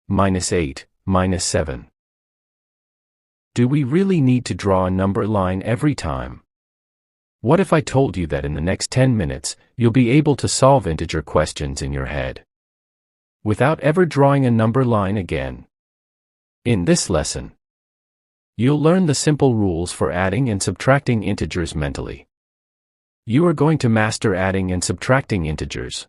-8, -7. Do we really need to draw a number line every time? What if I told you that in the next 10 minutes, you'll be able to solve integer questions in your head without ever drawing a number line again? In this lesson, you'll learn the simple rules for adding and subtracting integers mentally. You are going to master adding and subtracting integers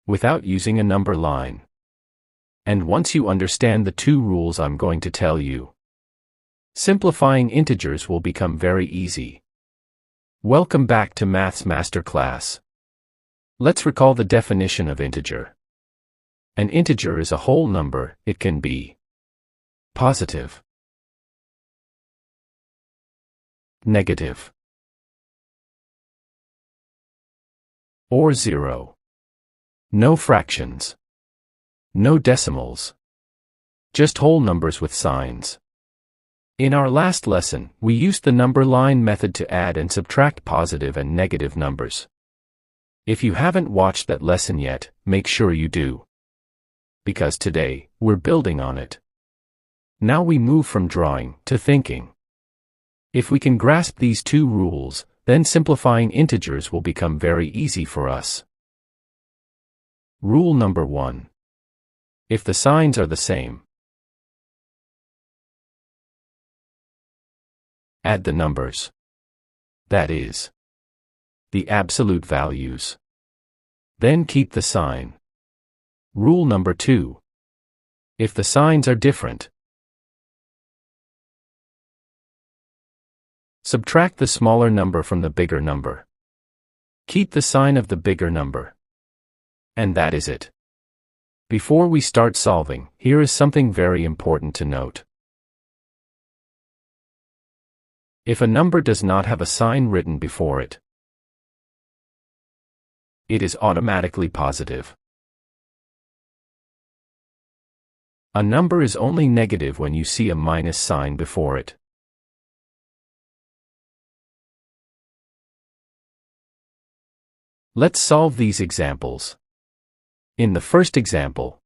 without using a number line. And once you understand the two rules I'm going to tell you, simplifying integers will become very easy. Welcome back to Maths Masterclass. Let's recall the definition of integer. An integer is a whole number. It can be positive, negative, or zero. No fractions, no decimals, just whole numbers with signs. In our last lesson, we used the number line method to add and subtract positive and negative numbers. If you haven't watched that lesson yet, make sure you do, because today, we're building on it. Now we move from drawing to thinking. If we can grasp these two rules, then simplifying integers will become very easy for us. Rule number 1. If the signs are the same, add the numbers. That is, the absolute values. Then keep the sign. Rule number 2. If the signs are different, subtract the smaller number from the bigger number. Keep the sign of the bigger number. And that is it. Before we start solving, here is something very important to note. If a number does not have a sign written before it, it is automatically positive. A number is only negative when you see a minus sign before it. Let's solve these examples. In the first example,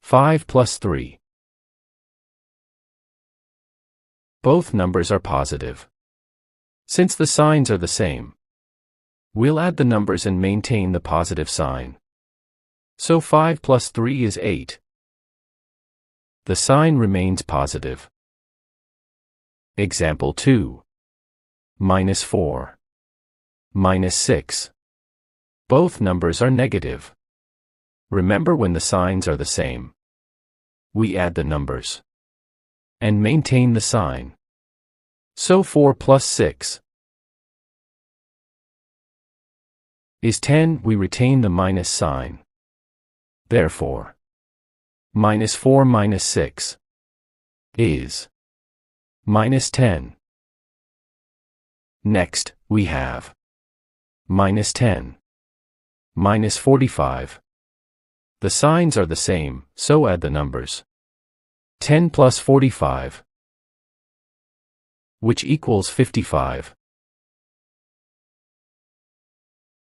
5 plus 3. Both numbers are positive. Since the signs are the same, we'll add the numbers and maintain the positive sign. So 5 plus 3 is 8. The sign remains positive. Example 2. Minus 4. Minus 6. Both numbers are negative. Remember, when the signs are the same, we add the numbers and maintain the sign. So 4 plus 6 is 10. We retain the minus sign. Therefore, minus 4 minus 6 is minus 10. Next, we have minus 10, minus 45. The signs are the same, so add the numbers. 10 plus 45, which equals 55.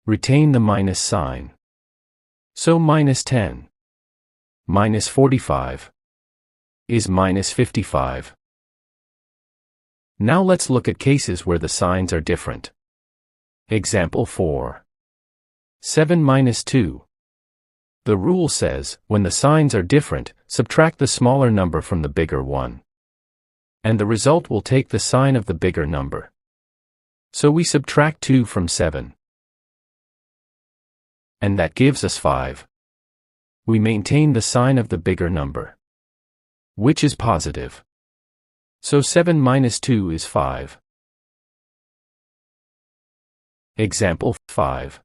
Retain the minus sign. So minus 10 minus 45 is minus 55. Now let's look at cases where the signs are different. Example 4. 7 minus 2. The rule says, when the signs are different, subtract the smaller number from the bigger one, and the result will take the sign of the bigger number. So we subtract 2 from 7. And that gives us 5. We maintain the sign of the bigger number, which is positive. So 7 minus 2 is 5. Example 5.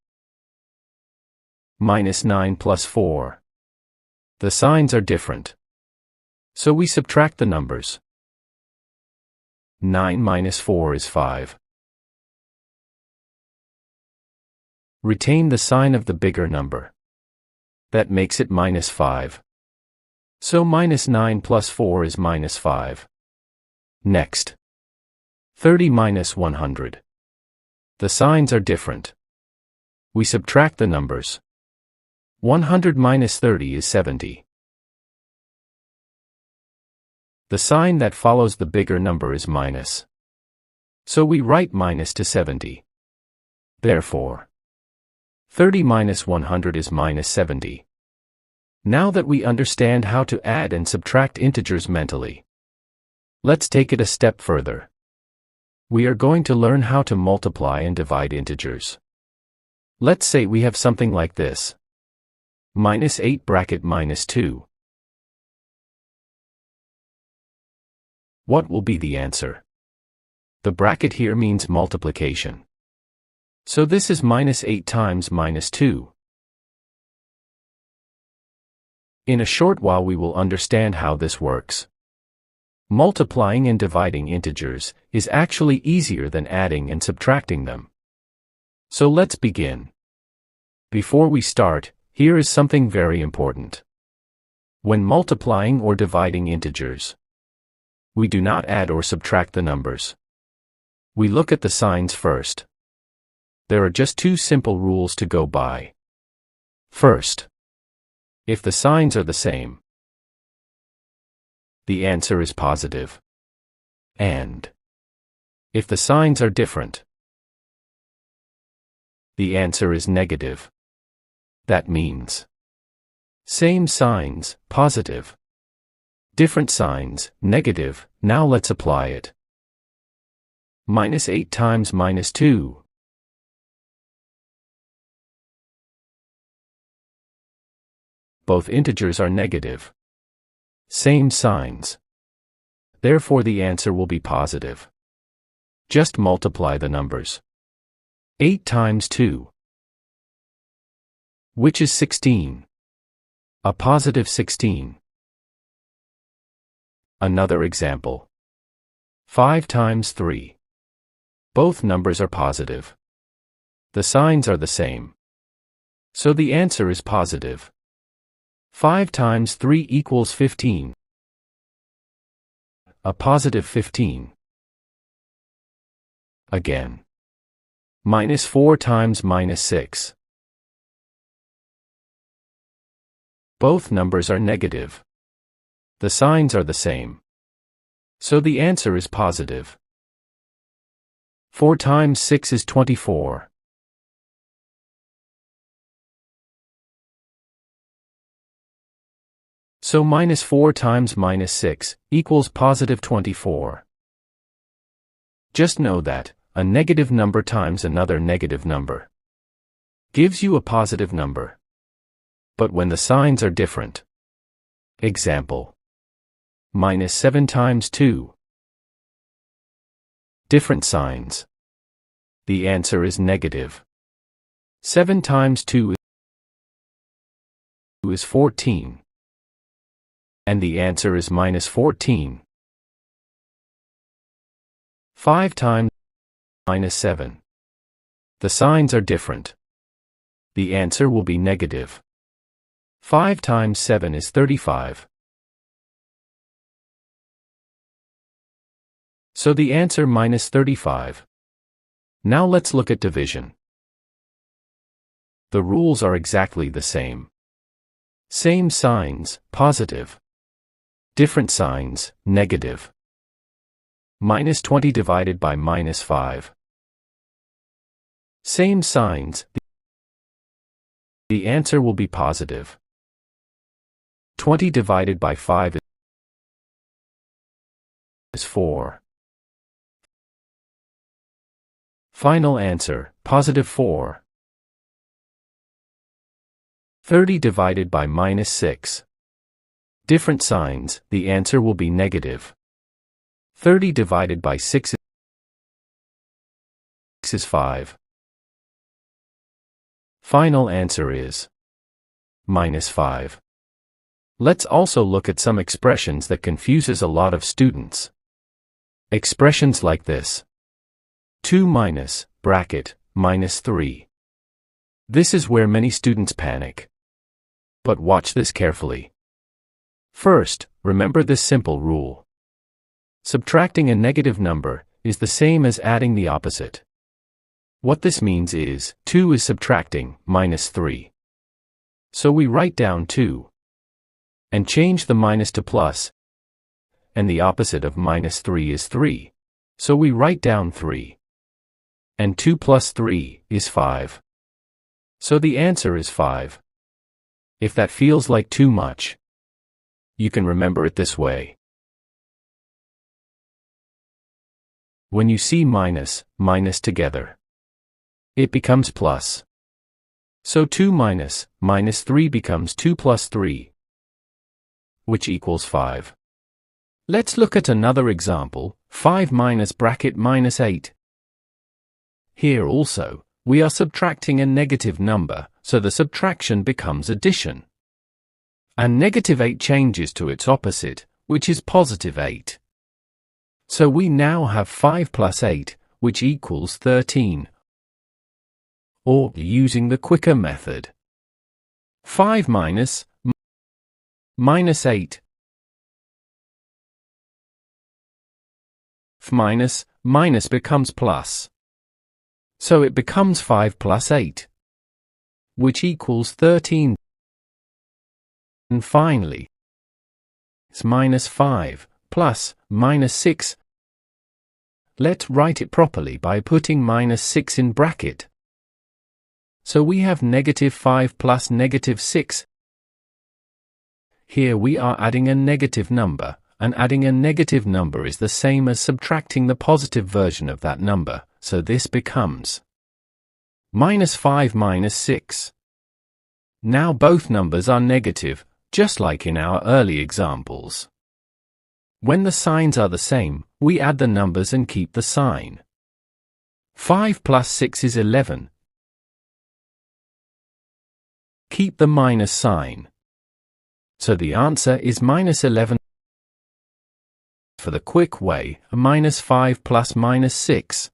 Minus 9 plus 4. The signs are different, so we subtract the numbers. 9 minus 4 is 5. Retain the sign of the bigger number. That makes it minus 5. So minus 9 plus 4 is minus 5. Next, 30 minus 100. The signs are different. We subtract the numbers. 100 minus 30 is 70. The sign that follows the bigger number is minus. So we write minus to 70. Therefore, 30 minus 100 is minus 70. Now that we understand how to add and subtract integers mentally, let's take it a step further. We are going to learn how to multiply and divide integers. Let's say we have something like this. Minus 8 bracket minus 2. What will be the answer? The bracket here means multiplication. So this is minus 8 times minus 2. In a short while we will understand how this works. Multiplying and dividing integers is actually easier than adding and subtracting them. So let's begin. Before we start, here is something very important. When multiplying or dividing integers, we do not add or subtract the numbers. We look at the signs first. There are just two simple rules to go by. First, if the signs are the same, the answer is positive. And if the signs are different, the answer is negative. That means same signs, positive. Different signs, negative. Now let's apply it. Minus 8 times minus 2. Both integers are negative. Same signs. Therefore the answer will be positive. Just multiply the numbers. 8 times 2. Which is 16. A positive 16. Another example. 5 times 3. Both numbers are positive. The signs are the same. So the answer is positive. 5 times 3 equals 15. A positive 15. Again. Minus 4 times minus 6. Both numbers are negative. The signs are the same. So the answer is positive. 4 times 6 is 24. So minus 4 times minus 6 equals positive 24. Just know that a negative number times another negative number gives you a positive number. But when the signs are different. Example. Minus 7 times 2. Different signs. The answer is negative. 7 times 2 is 14. And the answer is minus 14. 5 times minus 7. The signs are different. The answer will be negative. 5 times 7 is 35. So the answer minus 35. Now let's look at division. The rules are exactly the same. Same signs, positive. Different signs, negative. Minus 20 divided by minus 5. Same signs. The answer will be positive. 20 divided by 5 is 4. Final answer, positive 4. 30 divided by minus 6. Different signs, the answer will be negative. 30 divided by 6 is 5. Final answer is minus 5. Let's also look at some expressions that confuses a lot of students. Expressions like this. 2 minus, bracket, minus 3. This is where many students panic. But watch this carefully. First, remember this simple rule. Subtracting a negative number is the same as adding the opposite. What this means is, 2 is subtracting minus 3. So we write down 2. And change the minus to plus. and the opposite of minus 3 is 3. So we write down 3. And 2 plus 3 is 5. So the answer is 5. If that feels like too much, you can remember it this way. When you see minus together, it becomes plus. So 2 minus 3 becomes 2 plus 3, which equals 5. Let's look at another example, 5 minus bracket minus 8. Here also, we are subtracting a negative number, so the subtraction becomes addition. And negative 8 changes to its opposite, which is positive 8. So we now have 5 plus 8, which equals 13. Or, using the quicker method, 5 minus 8 minus becomes plus. So it becomes 5 plus 8, which equals 13. And finally, it's minus 5 plus minus 6. Let's write it properly by putting minus 6 in bracket. So we have negative 5 plus negative 6. Here we are adding a negative number, and adding a negative number is the same as subtracting the positive version of that number, so this becomes minus 5 minus 6. Now both numbers are negative, just like in our early examples. When the signs are the same, we add the numbers and keep the sign. 5 plus 6 is 11. Keep the minus sign. So the answer is minus 11. For the quick way, a minus 5 plus minus 6.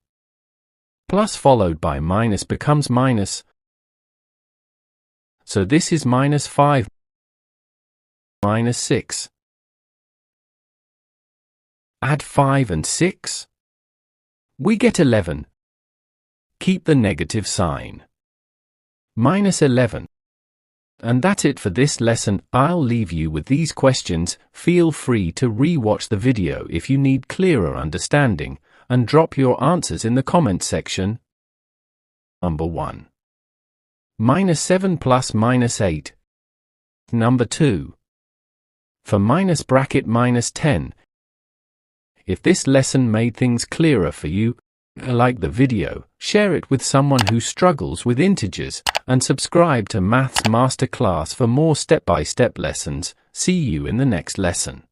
Plus followed by minus becomes minus. So this is minus 5 minus 6. Add 5 and 6. We get 11. Keep the negative sign. Minus 11. And that's it for this lesson. I'll leave you with these questions. Feel free to re-watch the video if you need clearer understanding, and drop your answers in the comment section. Number 1. Minus 7 plus minus 8. Number 2. For minus bracket minus 10. If this lesson made things clearer for you, like the video, share it with someone who struggles with integers, and subscribe to Maths Masterclass for more step-by-step lessons. See you in the next lesson.